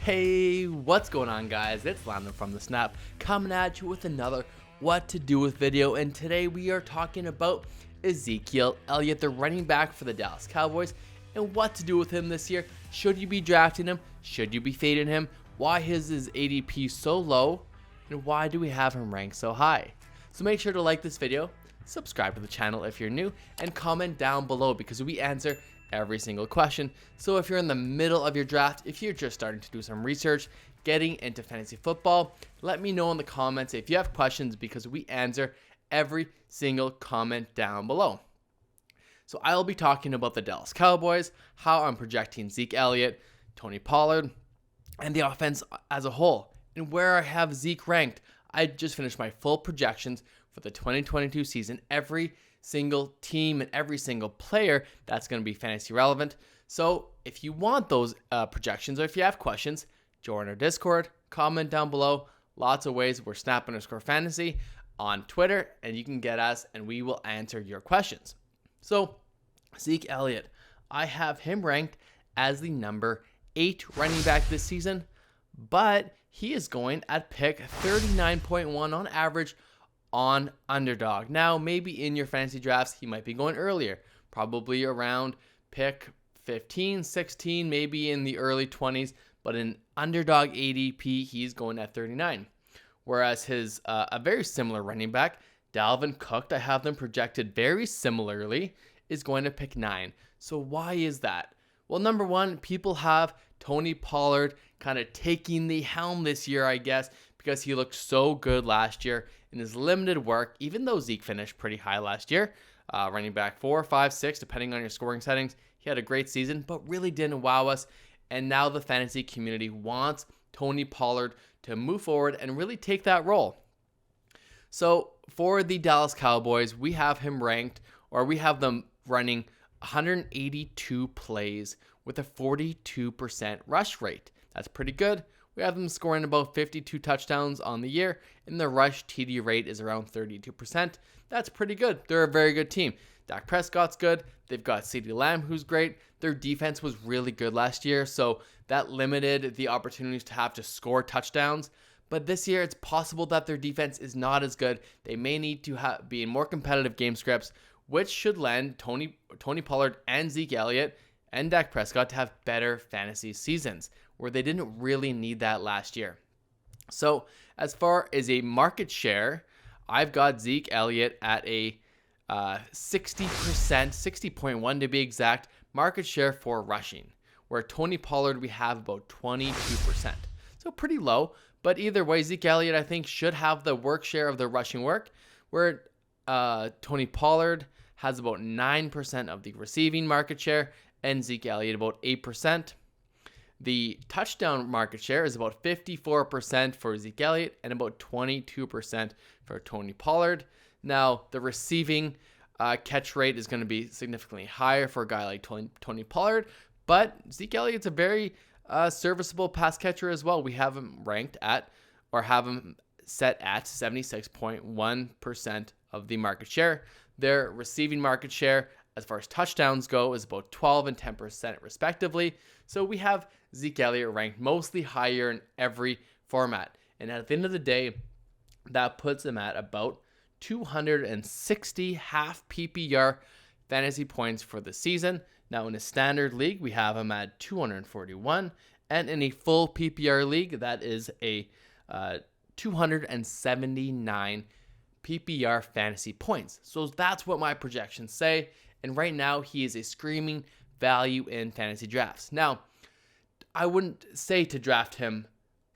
Hey, what's going on, guys? It's Lando from The Snap coming at you with another What to Do With video, and today we are talking about Ezekiel Elliott, the running back for the Dallas Cowboys, and what to do with him this year. Should you be drafting him? Should you be fading him? Why is his ADP so low? And why do we have him ranked so high? So make sure to like this video, subscribe to the channel if you're new, and comment down below because we answer every single question. So if you're in the middle of your draft, if you're just starting to do some research, getting into fantasy football, let me know in the comments if you have questions because we answer every single comment down below. So I'll be talking about the Dallas Cowboys, how I'm projecting Zeke Elliott, Tony Pollard, and the offense as a whole, and where I have Zeke ranked. I just finished my full projections for the 2022 season, every single team and every single player that's going to be fantasy relevant. So if you want those projections, or if you have questions, join our Discord, comment down below. Lots of ways. We're Snap_fantasy on Twitter, and you can get us and we will answer your questions. So Zeke Elliott, I have him ranked as the number 8 running back this season, but he is going at pick 39.1 on average on Underdog. Now, maybe in your fantasy drafts, he might be going earlier, probably around pick 15, 16, maybe in the early 20s, but in Underdog ADP, he's going at 39. Whereas his a very similar running back, Dalvin Cook, I have them projected very similarly, is going to pick 9. So why is that? Well, number one, people have Tony Pollard kind of taking the helm this year, I guess, because he looked so good last year in his limited work, even though Zeke finished pretty high last year. Running back 4, 5, 6, depending on your scoring settings. He had a great season, but really didn't wow us. And now the fantasy community wants Tony Pollard to move forward and really take that role. So for the Dallas Cowboys, we have him ranked, or we have them running 182 plays with a 42% rush rate. That's pretty good. We have them scoring about 52 touchdowns on the year, and the rush TD rate is around 32%. That's pretty good. They're a very good team. Dak Prescott's good. They've got CeeDee Lamb, who's great. Their defense was really good last year, so that limited the opportunities to have to score touchdowns. But this year, it's possible that their defense is not as good. They may need to be in more competitive game scripts, which should lend Tony Pollard and Zeke Elliott and Dak Prescott to have better fantasy seasons, where they didn't really need that last year. So as far as a market share, I've got Zeke Elliott at a 60%, 60.1 to be exact, market share for rushing, where Tony Pollard we have about 22%. So pretty low, but either way, Zeke Elliott I think should have the work share of the rushing work, where Tony Pollard has about 9% of the receiving market share, and Zeke Elliott about 8%. The touchdown market share is about 54% for Zeke Elliott and about 22% for Tony Pollard. Now, the receiving catch rate is going to be significantly higher for a guy like Tony Pollard, but Zeke Elliott's a very serviceable pass catcher as well. We have him ranked at, or have him set at 76.1% of the market share. Their receiving market share, as far as touchdowns go, is about 12 and 10% respectively. So we have Zeke Elliott ranked mostly higher in every format. And at the end of the day, that puts him at about 260 half PPR fantasy points for the season. Now in a standard league, we have him at 241. And in a full PPR league, that is a 279 PPR fantasy points. So that's what my projections say. And right now, he is a screaming value in fantasy drafts. Now, I wouldn't say to draft him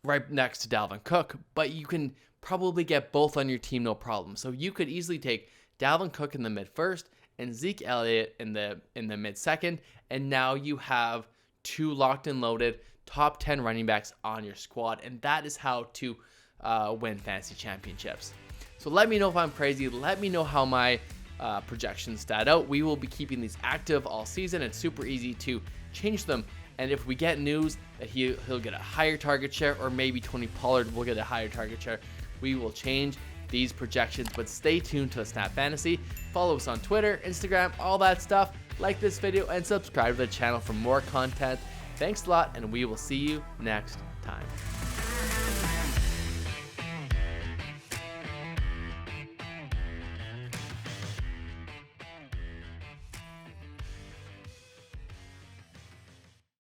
right next to Dalvin Cook, but you can probably get both on your team, no problem. So you could easily take Dalvin Cook in the mid-first and Zeke Elliott in the mid-second, and now you have 2 locked and loaded top 10 running backs on your squad, and that is how to win fantasy championships. So let me know if I'm crazy. Let me know how my projections stat out. We will be keeping these active all season. It's super easy to change them. And if we get news that he'll get a higher target share, or maybe Tony Pollard will get a higher target share, we will change these projections. But stay tuned to Snap Fantasy. Follow us on Twitter, Instagram, all that stuff. Like this video and subscribe to the channel for more content. Thanks a lot, and we will see you next time. time.